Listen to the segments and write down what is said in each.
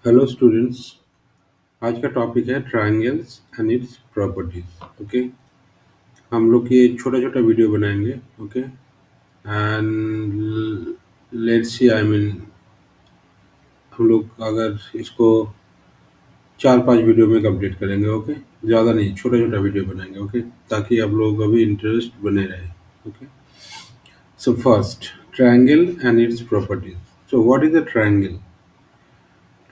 Hello students. आज का topic है triangles and its properties. Okay, हम लोग ये छोटा छोटा वीडियो बनाएंगे। Okay, and let's see, I mean हम लोग अगर इसको 4-5 वीडियो में कंप्लीट करेंगे। ओके, ज़्यादा नहीं, छोटा छोटा वीडियो बनाएंगे। ओके, ताकि आप लोगों का भी इंटरेस्ट बने रहे। Okay, so first, triangle and its properties. So what is a triangle?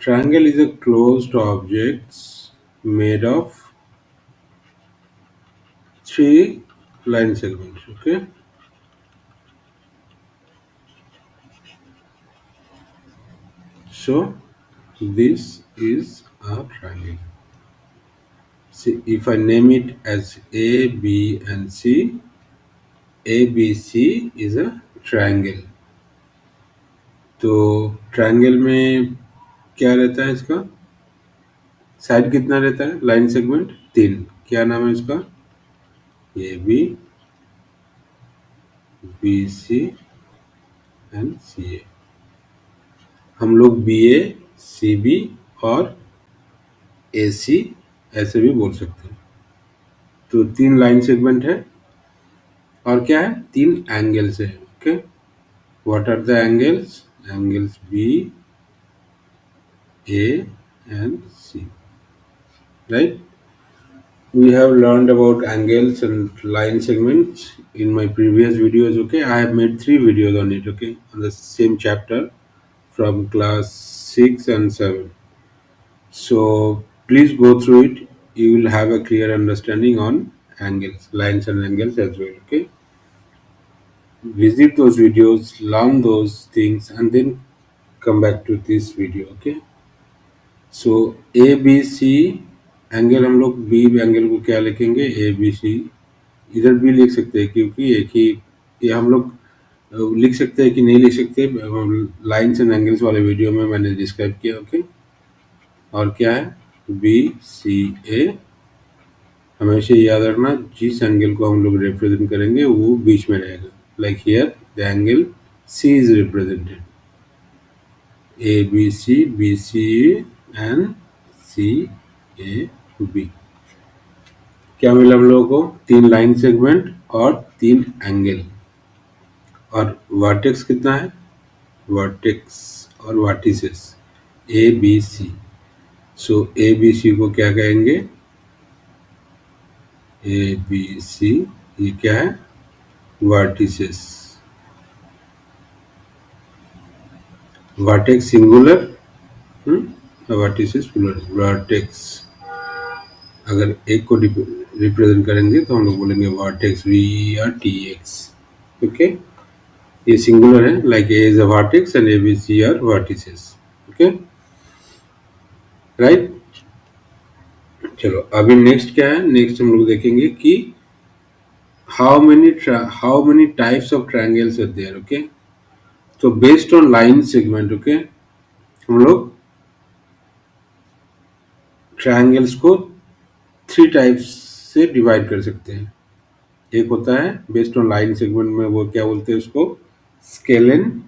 Triangle is a closed object made of three line segments. Okay, so this is a triangle. See, if I name it as A, B, and C, ABC is a triangle. तो triangle में क्या रहता है इसका? Side कितना रहता है? Line segment 3। क्या नाम है इसका? A B, B C and C A. हम लोग बी ए, सी बी और ए सी ऐसे भी बोल सकते हैं। तो 3 लाइन सेगमेंट है और क्या है? 3 एंगल्स है। Okay, what are the angles? Angles B, A and C, right? We have learned about angles and line segments in my previous videos. Okay, I have made 3 videos on it. Okay, on the same chapter from class 6 and 7. So please go through it. You will have a clear understanding on angles, lines and angles as well. Okay, visit those videos, learn those things, and then come back to this video. Okay, so A B C angle, हम लोग B angle को क्या लिखेंगे? A B C. इधर भी लिख सकते हैं क्योंकि एक ही, ये हम लोग लिख सकते हैं कि नहीं लिख सकते, लाइन्स एंड एंगल्स वाले वीडियो में मैंने डिस्क्राइब किया। ओके, और क्या है? बी सी ए। हमेशा याद रखना, जिस एंगल को हम लोग रिप्रेजेंट करेंगे वो बीच में रहेगा। Like here the angle C is represented, A B C and C A B. क्या मिला हम लोगों को? 3 लाइन सेगमेंट और 3 एंगल। और वर्टेक्स कितना है? वर्टेक्स और vertices A B C. So A B C को क्या कहेंगे? ए बी सी, ये क्या है? Vertices. Vertex singular, vertices plural. Vertex अगर एक को रिप्रेजेंट करेंगे तो हम लोग बोलेंगे vertex, V R T X. Okay, ये सिंगुलर है, like A is a vertex and A B C are vertices. Okay, right? चलो अभी नेक्स्ट क्या है? नेक्स्ट हम लोग देखेंगे कि how many types of triangles are there. Okay, so based on line segment, okay, हम लोग ट्रायंगल्स को 3 टाइप्स से डिवाइड कर सकते हैं। एक होता है बेस्ड ऑन लाइन सेगमेंट में, वो क्या बोलते हैं उसको? स्केलन।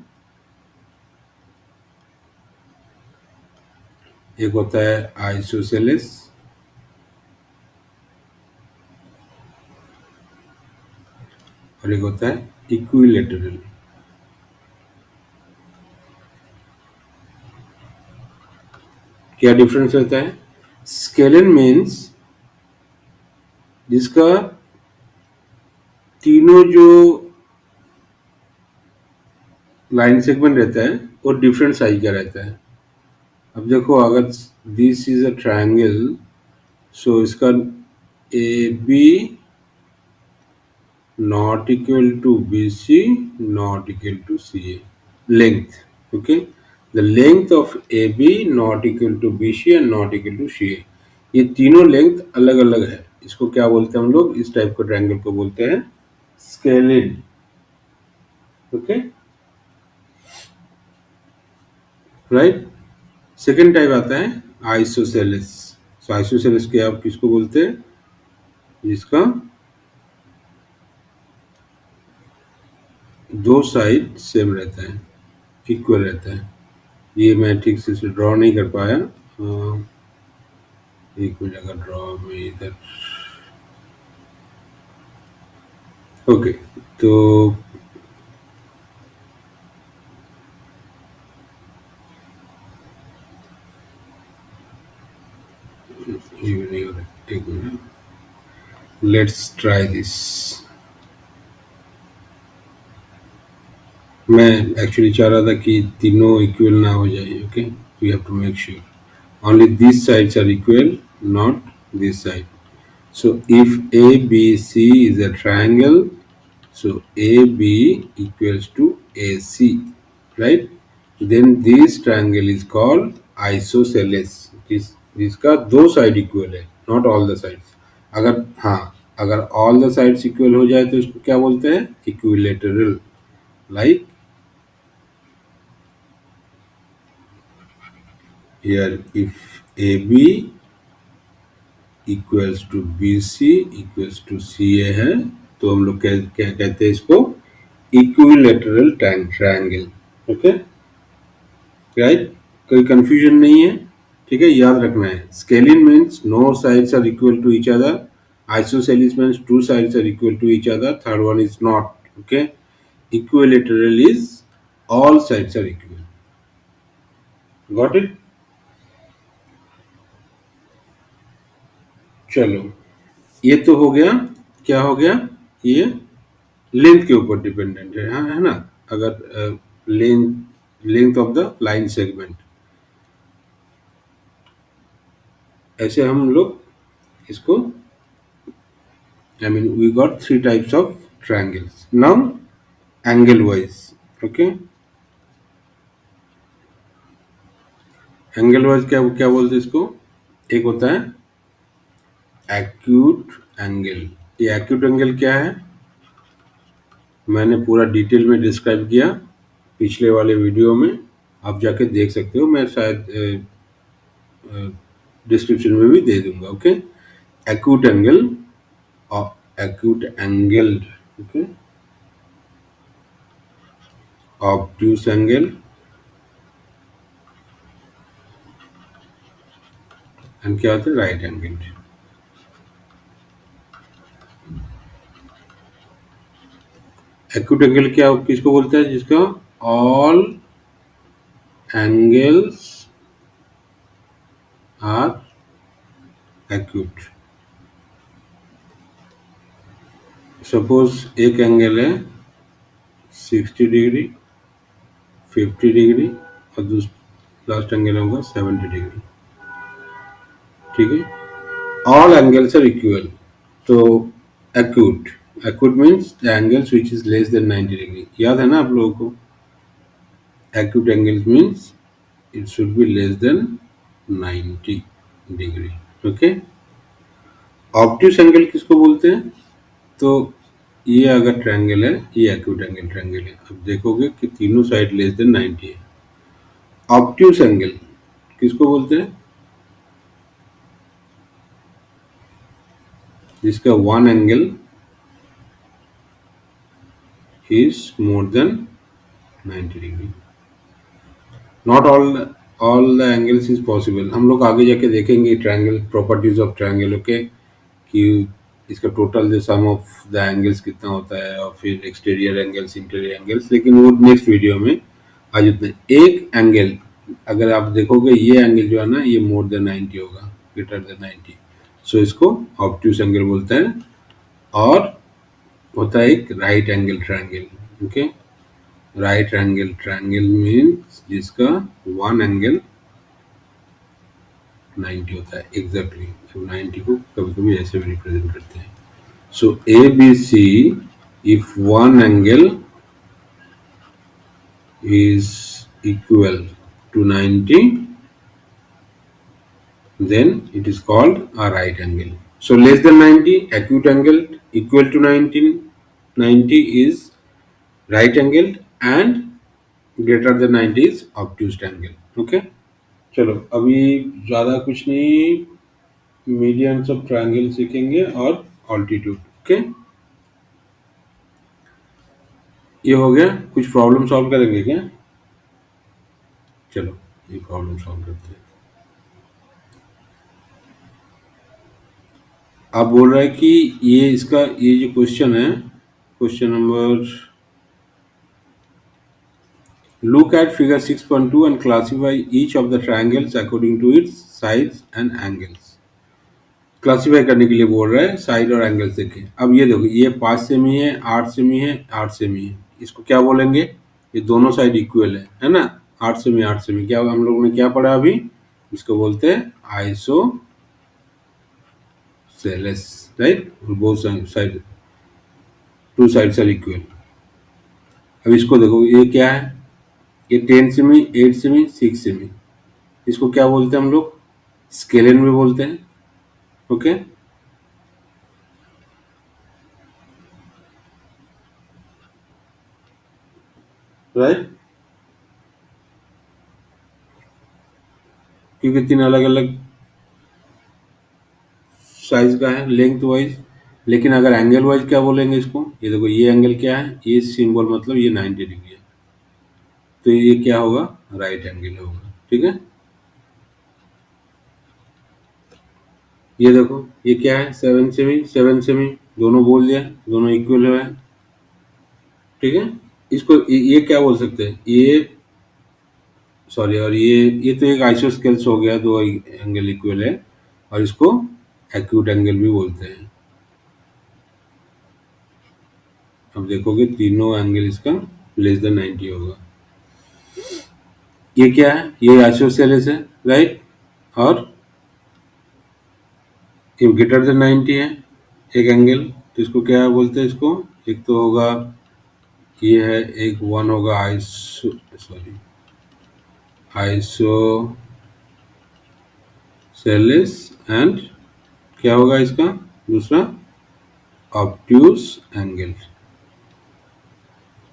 एक होता है आइसोसेलेस, और एक होता है इक्विलेटरल। क्या डिफरेंस होता है? स्केलन मीन्स जिसका तीनों जो लाइन सेगमेंट रहता है वो डिफरेंट साइज का रहता है। अब देखो, अगर this is a triangle, so इसका A B not equal to B C not equal to C A. Length, okay, the length of A B not equal to B C and not equal to C A. ये तीनों length अलग अलग है। इसको क्या बोलते हैं हम लोग? इस टाइप के ट्रायंगल को बोलते हैं scalene. Okay, right? Second type आता है आइसोसेलेस। सो आइसोसेलेस के आप किसको बोलते हैं? जिसका दो साइड सेम रहता है, इक्वल रहता है। ये मैं ठीक से ड्रॉ नहीं कर पाया। एक मिनट, अगर ड्रॉ में इधर, ओके। तो ये भी नहीं हो रहा, एक मिनट, लेट्स ट्राई दिस। मैं एक्चुअली चाह रहा था कि तीनों इक्वल ना हो जाए। Okay, we have to make sure only this sides are equal, not this side. So if ABC is a triangle, so AB equals to AC, right? Then this triangle is called isosceles. जिसका दो side equal है, not all the sides. अगर हाँ, अगर all the sides equal हो जाए तो इसको क्या बोलते हैं? Equilateral. Like here, if AB equals to BC equals to CA है, तो हम लोग क्या क्या कहते हैं इसको? Equilateral triangle. Okay, right? कोई कंफ्यूजन नहीं है? ठीक है, याद रखना है. Scalene means no sides are equal to each other. Isosceles means two sides are equal to each other. Third one is not. Okay, equilateral is all sides are equal. Got it? चलो, ये तो हो गया. क्या हो गया? ये length के ऊपर डिपेंडेंट है, हाँ, है ना? अगर length length of the line segment, ऐसे हम लोग इसको, I mean, we got three types of triangles. Now, angle wise, okay? Angle wise क्या क्या बोलते हैं इसको? एक होता है एक्यूट एंगल. ये एक्यूट एंगल क्या है? मैंने पूरा डिटेल में डिस्क्राइब किया पिछले वाले वीडियो में. आप जाके देख सकते हो, मैं शायद डिस्क्रिप्शन में भी दे दूंगा. Okay, acute angle, acute angled, okay, obtuse angle, and क्या होता है? Right angle. एक्यूट एंगल क्या किसको बोलते हैं? जिसका all angles are acute. Suppose एक एंगल है 60 डिग्री, 50 डिग्री, और लास्ट एंगल होगा 70 डिग्री. ठीक है, ऑल एंगल्स आर इक्वल. तो acute, acute means the angles which is less than 90 degree. याद है ना आप लोगों को? Acute angles means it should be less than 90 degree. Okay, obtuse angle किसको बोलते हैं? तो ये अगर ट्रायंगल है, ये एक्यूट एंगल ट्रायंगल है. अब देखोगे कि तीनों साइड लेस देन 90 है. ऑब्ट्यूस एंगल किसको बोलते हैं? जिसका one angle is more than 90 degree. Not all the angles is possible. हम लोग आगे जाके देखेंगे triangle, properties of triangle. Okay, कि इसका टोटल जो सम ऑफ द एंगल्स कितना होता है, और फिर एक्सटीरियर एंगल्स, इंटीरियर एंगल्स, लेकिन वो नेक्स्ट वीडियो में. आज इतना. एक एंगल अगर आप देखोगे, ये एंगल जो है ना, ये मोर देन 90 होगा, ग्रेटर देन 90. सो इसको ऑब्ट्यूस एंगल बोलते हैं. और होता है एक right angle triangle. Okay, right angle triangle means जिसका वन एंगल 90 होता है एग्जैक्टली. तो 90 को कभी कभी ऐसे भी रिप्रेजेंट करते हैं. So ABC, if one angle is equal to 90, then it is called a right angle. So less than 90, acute angle, equal to 90 is right angle, and greater than 90 is obtuse angle. Okay, चलो अभी ज़्यादा कुछ नहीं, medians of triangle सीखेंगे और altitude. Okay, ये हो गया. कुछ प्रॉब्लम सॉल्व करेंगे क्या? चलो. ये प्रॉब्लम सॉल्व करते हैं। आप बोल रहे हैं कि ये जो क्वेश्चन है, question number, look at figure 6.2 and classify each of the triangles according to its sides and angles। Classify करने के लिए बोल रहा है, साइड और एंगल्स देखें। अब ये देखो, ये 5 सेमी है, 8 सेमी है, 8 सेमी है, इसको क्या बोलेंगे? ये दोनों साइड इक्वल है ना? 8 सेमी 8 सेमी, क्या हम लोगों ने क्या पढ़ा अभी? इसको बोलते हैं isosceles, right? Both side, two sides are equal. अब इसको देखो, ये क्या है? ये 10 सेमी, 8 सेमी, 6 सेमी, इसको क्या बोलते हैं हम लोग? स्केलेन में बोलते हैं। Okay, right? क्योंकि 3 अलग अलग साइज का है, लेंथ वाइज। लेकिन अगर एंगल वाइज क्या बोलेंगे इसको? ये देखो, ये एंगल क्या है? ये सिंबल मतलब ये 90 डिग्री है, तो ये क्या होगा? राइट एंगल होगा। ठीक है, ये देखो, ये क्या है? 7 सेमी 7 सेमी, दोनों बोल दिया, दोनों इक्वल है। ठीक है, इसको ये क्या बोल सकते हैं? ये सॉरी, और ये तो एक आइसोस्केल्स हो गया, दो एंगल इक्वल है, और इसको एक्यूट एंगल भी बोलते हैं। अब देखोगे तीनों एंगल इसका लेस देन 90 होगा। ये क्या है? ये आइसोसेलेस है, राइट? और ये ग्रेटर देन 90 है एक एंगल, तो इसको क्या बोलते हैं? इसको एक तो होगा, ये है एक, वन होगा आइसोसेलेस, एंड क्या होगा इसका दूसरा? Obtuse angle.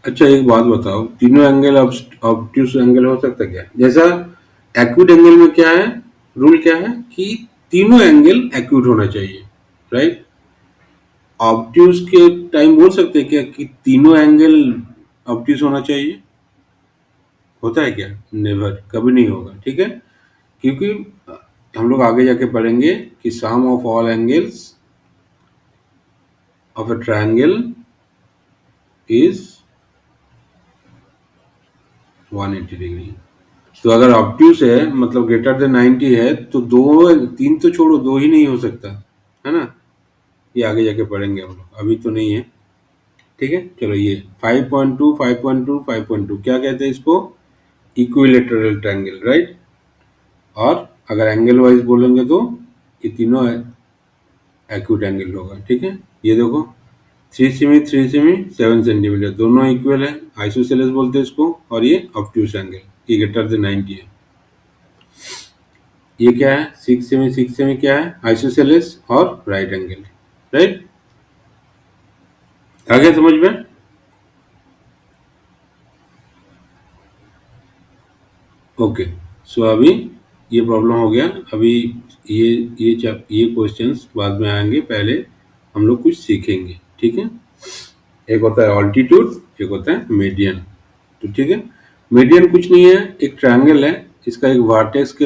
अच्छा, एक बात बताओ, तीनों एंगल ऑब्ट्यूस एंगल हो सकता क्या? जैसा एक्यूट एंगल में क्या है, रूल क्या है कि तीनों एंगल एक्यूट होना चाहिए, राइट? ऑब्ट्यूस के टाइम बोल सकते हैं क्या कि तीनों एंगल ऑब्ट्यूस होना चाहिए? होता है क्या? नेवर, कभी नहीं होगा। ठीक है, क्योंकि हम लोग आगे जाके पढ़ेंगे कि sum of all angles of a triangle is 180 degree. तो अगर ऑब्ट्यूस है मतलब ग्रेटर देन 90 है, तो दो, तीन तो छोड़ो, दो ही नहीं हो सकता, है ना? ये आगे जाके पढ़ेंगे हम लोग, अभी तो नहीं है। ठीक है, चलो, ये 5.2 5.2 5.2 क्या कहते हैं इसको? Equilateral triangle, right? और अगर एंगल वाइज बोलेंगे तो ये तीनों एक्यूट एंगल होगा। ठीक है, ये देखो, 3 सेमी 7 सेंटीमीटर, दोनों इक्वल है, आइसोसेलेस बोलते हैं इसको, और ये ऑब्ट्यूस एंगल, ये ग्रेटर देन 90 है। ये क्या है? 6 सेमी क्या है? आइसोसेलेस और राइट एंगल, राइट? आ गया समझ में? ओके, सो अभी ये प्रॉब्लम हो गया। अभी ये ये क्वेश्चंस बाद में आएंगे, पहले हम लोग कुछ सीखेंगे। ठीक है, एक होता है ऑल्टीट्यूड, एक होता है मीडियन। तो ठीक है, मीडियन कुछ नहीं है, एक ट्रायंगल है, इसका एक वर्टेक्स के,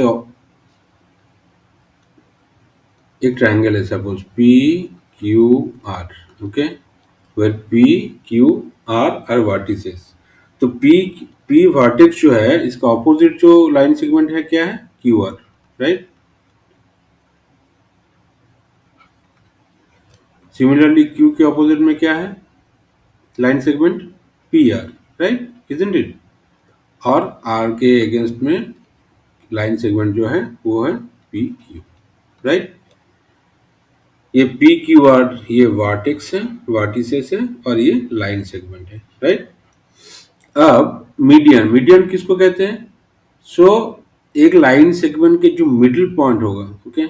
एक ट्रायंगल है, suppose P Q R, okay, where P Q R are vertices. तो पी वर्टेक्स जो है, इसका ऑपोजिट जो लाइन सेगमेंट है क्या है? Q R, right? Similarly Q के ऑपोजिट में क्या है line segment? P R, right, isn't it? और आर के अगेंस्ट में लाइन सेगमेंट जो है वो है पी क्यू, राइट? ये पी क्यू आर, ये वर्टेक्स है, वर्टिसेस है, और ये लाइन सेगमेंट है, राइट? अब मीडियन, मीडियन किसको कहते हैं? सो एक लाइन सेगमेंट के जो मिडिल पॉइंट होगा, ओके,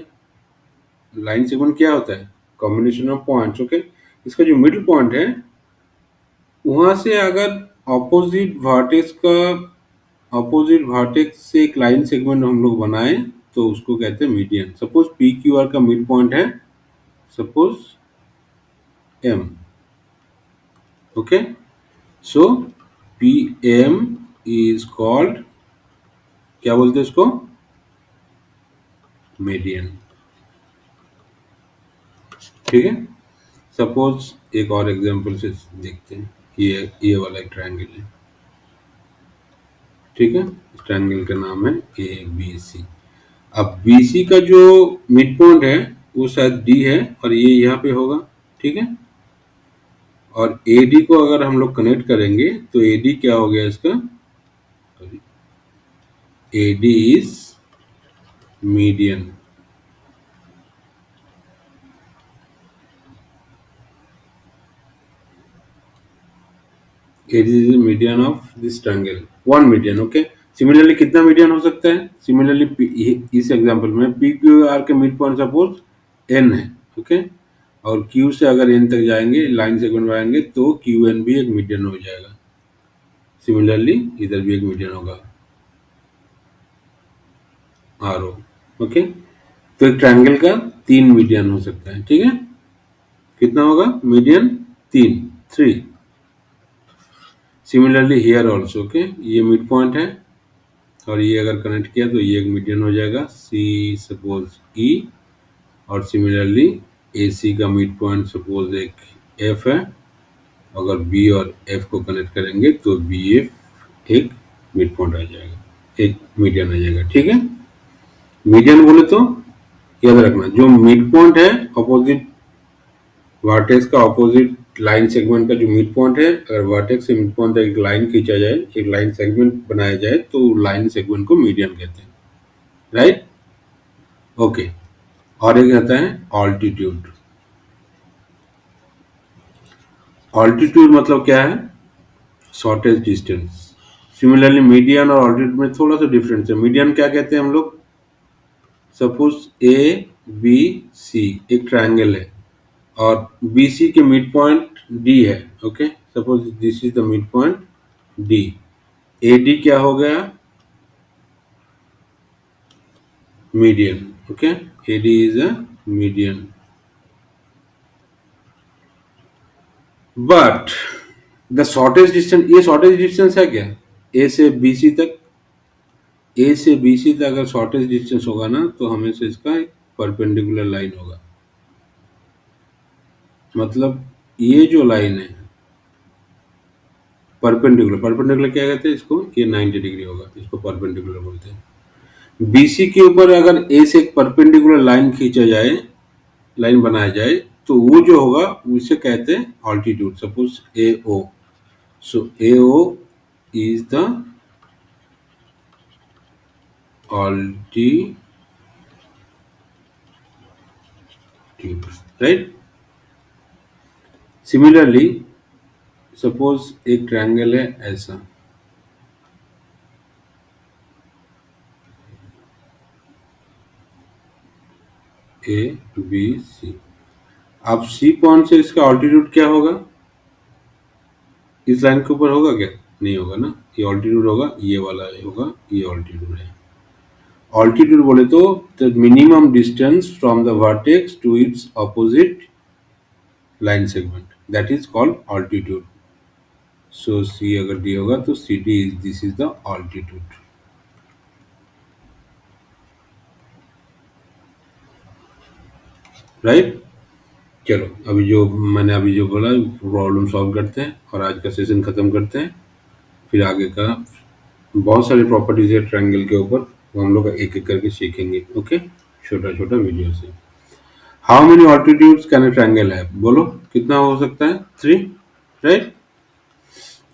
लाइन सेगमेंट क्या होता है? Combination of points, okay. इसका जो मिडिल पॉइंट है, वहां से अगर ऑपोजिट वर्टेक्स का, ऑपोजिट वर्टेक्स से एक लाइन सेगमेंट हम लोग बनाए, तो उसको कहते हैं median. Suppose P Q R का मिड पॉइंट है, suppose M, okay, so P M is called क्या बोलते हैं इसको? मीडियन। ठीक है। सपोज एक और एग्जांपल से देखते हैं। ये वाला एक ट्रायंगल है। ठीक है। इस ट्रायंगल का नाम है ए बी सी। अब बी सी का जो मिड पॉइंट है वो शायद डी है और ये यहाँ पे होगा। ठीक है। और ए डी को अगर हम लोग कनेक्ट करेंगे तो ए डी क्या हो गया इसका? A D is median. AD is median of this triangle. One median. Okay. Similarly कितना मीडियन हो सकता है? सिमिलरली इस एग्जांपल में पी क्यू आर के मिड पॉइंट सपोज एन है। ओके। और क्यू से अगर एन तक जाएंगे, लाइन सेगमेंट बनाएंगे तो क्यू एन भी एक मीडियन हो जाएगा। सिमिलरली इधर भी एक मीडियन होगा आर ओ। ओके। तो एक ट्रायंगल का 3 मीडियन हो सकता है। ठीक है। कितना होगा median? 3, 3। Similarly here also. Okay. ये मिड पॉइंट है और ये अगर कनेक्ट किया तो ये एक मीडियन हो जाएगा सी सपोज ई। और सिमिलरली ए सी का मिड पॉइंट सपोज एक एफ है। अगर बी और एफ को कनेक्ट करेंगे तो बी एफ एक मिड पॉइंट आ जाएगा, एक मीडियन आ जाएगा। ठीक है। मीडियन बोले तो याद रखना जो मिड पॉइंट है अपोजिट वर्टेक्स का, अपोजिट लाइन सेगमेंट का जो मिड पॉइंट है, अगर वर्टेक्स से मिड पॉइंट तक एक लाइन खींचा जाए, एक लाइन सेगमेंट बनाया जाए तो लाइन सेगमेंट को मीडियन कहते हैं। राइट। ओके। और एक आता है ऑल्टीट्यूड। ऑल्टीट्यूड मतलब क्या है? Shortage distance. सिमिलरली मीडियन और ऑल्टीट्यूड में थोड़ा सा डिफरेंस है। मीडियन क्या कहते हैं हम लोग? सपोज ए बी सी एक ट्रायंगल है और बी सी के मिड पॉइंट डी है। Okay. Suppose this is the mid point D. A D क्या हो गया? Median. Okay. A D is a median. But the shortage distance, ये शॉर्टेज डिस्टेंस है क्या? ए से बी सी तक, ए से बी सी तक अगर शॉर्टेज डिस्टेंस होगा ना तो हमेशा इसका एक परपेंडिकुलर लाइन होगा। मतलब ये जो लाइन है परपेंडिकुलर, परपेंडिकुलर क्या कहते हैं इसको? ये 90 डिग्री होगा, इसको परपेंडिकुलर बोलते हैं। बीसी के ऊपर अगर ए से एक परपेंडिकुलर लाइन खींचा जाए, लाइन बनाया जाए तो वो जो होगा उसे कहते हैं altitude. Suppose A O. So A O is the altitude। Right. Similarly suppose एक ट्रायंगल है ऐसा, ए बी सी। अब सी पॉइंट से इसका ऑल्टीट्यूड क्या होगा? इस लाइन के ऊपर होगा क्या? नहीं होगा ना। ये ऑल्टीट्यूड होगा, ये वाला होगा, ये ऑल्टीट्यूड है। ऑल्टीट्यूड बोले तो the minimum distance from the vertex to its opposite line segment, that is called altitude. So C अगर डी होगा तो C D is, this is the altitude. Right. चलो अभी जो बोला प्रॉब्लम सॉल्व करते हैं और आज का सेशन खत्म करते हैं। फिर आगे का बहुत सारी प्रॉपर्टीज है ट्रायंगल के ऊपर, वो हम लोग एक एक करके सीखेंगे। ओके। छोटा छोटा वीडियो से। How many altitudes can a triangle है? बोलो कितना हो सकता है? 3। Right.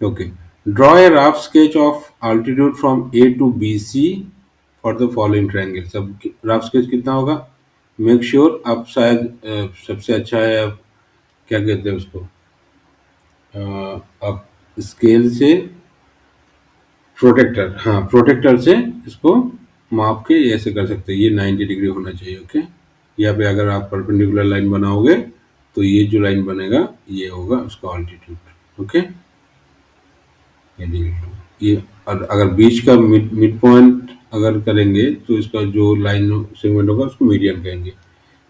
Okay. Draw a rough sketch of altitude from A to B C for the following triangle. सब रफ स्केच कितना होगा? मेक श्योर आप शायद सबसे अच्छा है, आप क्या कहते हैं उसको, आप स्केल से प्रोटेक्टर, हाँ प्रोटेक्टर से इसको माप के ऐसे कर सकते हैं। ये 90 डिग्री होना चाहिए। ओके। यहाँ पे अगर आप परपेंडिकुलर लाइन बनाओगे तो ये जो लाइन बनेगा ये होगा उसका ऑल्टीट्यूड। ओके। ये अगर बीच का मिड पॉइंट अगर करेंगे तो इसका जो लाइन सेगमेंट होगा उसको मीडियन कहेंगे।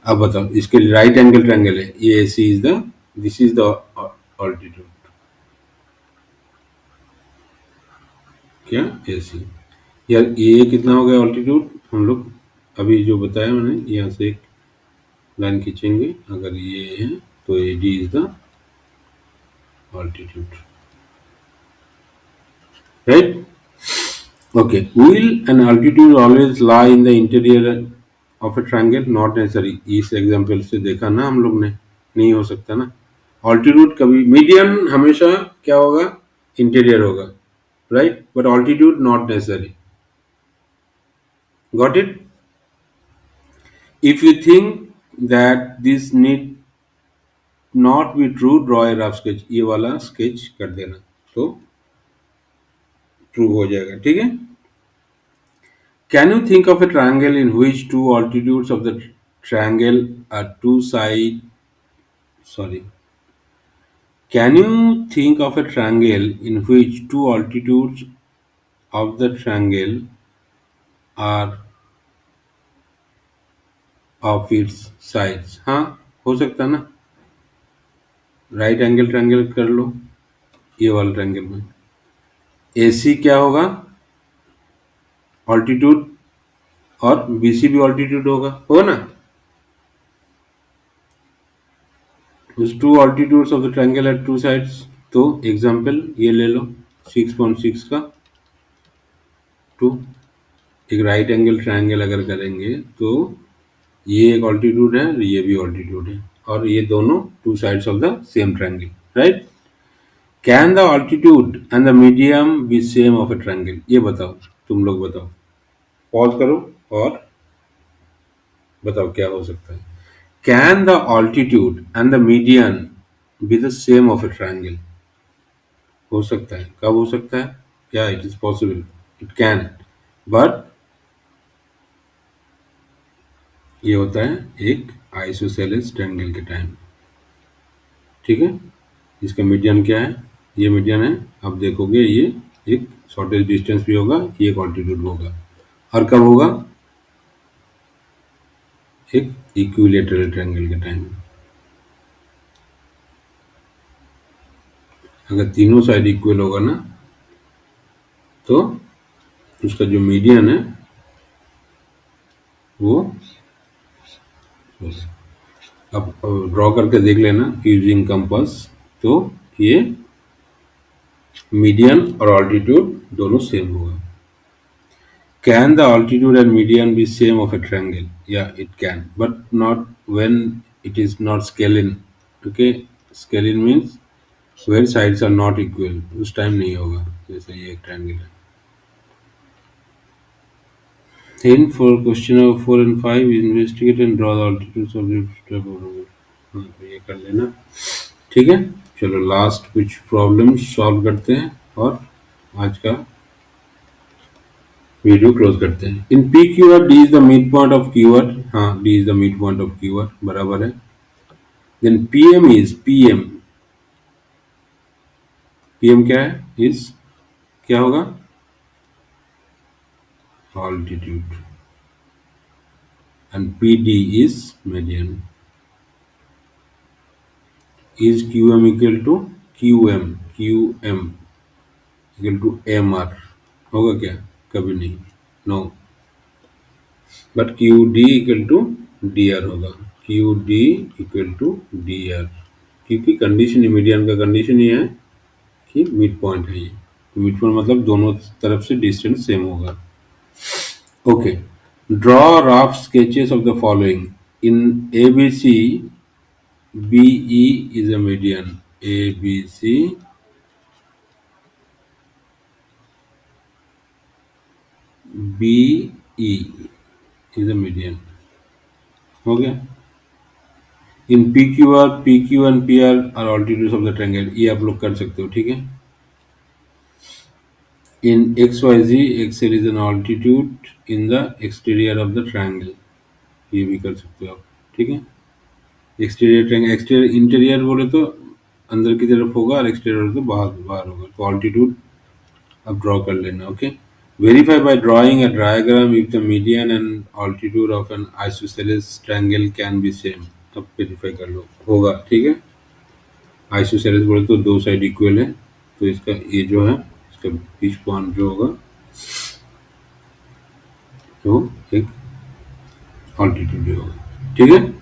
अब बताओ इसके राइट एंगल ट्रायंगल है, ये C is the, this is the altitude. क्या? ए सी। यार ये कितना हो गया ऑल्टीट्यूड, हम लोग अभी जो बताया मैंने, यहाँ से एक लाइन खींचेंगे, अगर ये है तो ए D is the altitude, right. Okay, will an altitude always lie in the interior of a triangle? Not necessary। इस एग्जांपल से देखा ना हम लोग ने, नहीं हो सकता ना। ऑल्टीट्यूड कभी, मीडियन हमेशा क्या होगा, इंटीरियर होगा, right, but altitude not necessary. Got it. If you think that this need not be true, draw a rough sketch. ये वाला स्केच कर देना तो प्रूव हो जाएगा, ठीक है। Can you think of a triangle in which two altitudes of the triangle are two side? Sorry. Can you think of a triangle in which two altitudes of the triangle are of its sides? हाँ, हो सकता ना। Right angle triangle कर लो, ये वाला triangle में AC क्या होगा, ऑल्टीट्यूड, और BC भी ऑल्टीट्यूड होगा ना। उस two altitudes of the triangle at two sides. तो एग्जांपल ये ले लो, 6.6 का 2। एक राइट एंगल ट्रायंगल अगर करेंगे तो ये एक ऑल्टीट्यूड है, ये भी ऑल्टीट्यूड है, और ये दोनों two sides of the same triangle, right. Can the altitude and the medium B same of A triangle? ये बताओ, तुम लोग बताओ, पॉज करो और बताओ क्या हो सकता है। Can the altitude and the median be the same of A triangle? हो सकता है। कब हो सकता है? या it is possible, it can, but ये होता है एक आइसोसेलेस ट्रायंगल के टाइम, ठीक है। इसका मीडियन क्या है, ये मीडियन है। अब देखोगे ये एक शॉर्टेज डिस्टेंस भी होगा, ये एक ऑल्टीट्यूड होगा, और कब होगा, एक इक्विलेटरल ट्रायंगल के टाइम। अगर तीनों साइड इक्वल होगा ना, तो उसका जो मीडियन है वो, अब ड्रॉ करके देख लेना यूजिंग कंपास, तो ये मीडियन और ऑल्टीट्यूड दोनों सेम होगा। Can the altitude and median be same of a triangle? Yeah, it can, but not when it is not scalene. Okay, scalene means where sides are not equal. उस time नहीं होगा, जैसे ये एक triangle है। Hint for question number 4 and 5, investigate and draw the altitudes of the हाँ, तो ये कर लेना, ठीक है। चलो लास्ट कुछ प्रॉब्लम सॉल्व करते हैं और आज का वीडियो क्लोज करते हैं। In P Q R D is the mid point of Q R. हाँ, D is the mid point of Q R, बराबर है। देन पीएम इज, पीएम क्या है, इज क्या होगा, altitude, and P D is median. Is Q M equal to Q M equal to M R होगा क्या, कभी नहीं, no, but Q D equal to D R होगा, Q D equal to D R, क्योंकि condition, median का condition ये है कि मिड पॉइंट है ये, मिड पॉइंट मतलब दोनों तरफ से डिस्टेंस सेम होगा। Okay, draw rough sketches of the following. In A B C B E is a median, A B C B E is a median, हो गया। In P Q and P R altitudes of the triangle, ये आप लोग कर सकते हो, ठीक है। In XYZ, XL is an altitude in the exterior of the triangle, ये भी कर सकते हो आप, ठीक है। एक्सटीरियर ट्रायंगल, एक्सटीरियर इंटीरियर बोले तो अंदर की तरफ होगा, और एक्सटीरियर तो बाहर बाहर होगा, तो ऑल्टीट्यूड अब ड्रॉ कर लेना। Okay, verify by drawing a diagram if the median and altitude of an isosceles triangle can be same. अब वेरीफाई कर लो, होगा, ठीक है। आइसोसेलेस बोले तो दो साइड इक्वल है, तो इसका ये जो है, इसका बीच पॉइंट जो होगा तो एक ऑल्टीट्यूड भी होगा। ठीक है,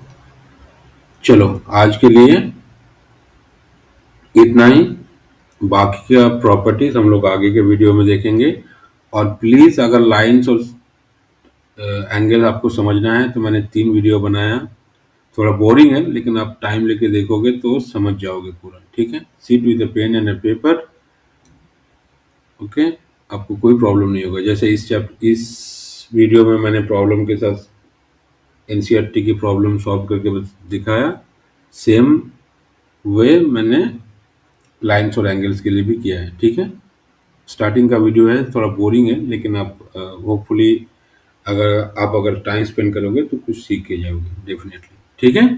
चलो आज के लिए इतना ही। बाकी का प्रॉपर्टीज हम लोग आगे के वीडियो में देखेंगे। और प्लीज अगर लाइंस और एंगल आपको समझना है तो मैंने 3 वीडियो बनाया। थोड़ा बोरिंग है लेकिन आप टाइम लेके देखोगे तो समझ जाओगे पूरा। ठीक है, sit with a pen and a paper. Okay, आपको कोई प्रॉब्लम नहीं होगा। जैसे इस वीडियो में मैंने प्रॉब्लम के साथ एनसीईआरटी की प्रॉब्लम सॉल्व करके बस दिखाया। सेम वे मैंने लाइंस और एंगल्स के लिए भी किया है। ठीक है, स्टार्टिंग का वीडियो है, थोड़ा बोरिंग है लेकिन आप होपफुली अगर टाइम स्पेंड करोगे तो कुछ सीख के जाओगे डेफिनेटली। ठीक है,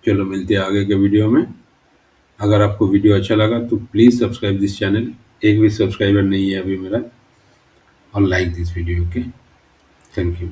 चलो मिलते हैं आगे के वीडियो में। अगर आपको वीडियो अच्छा लगा तो प्लीज़ सब्सक्राइब दिस चैनल। एक भी सब्सक्राइबर नहीं है अभी मेरा। और like this video. Okay, thank you.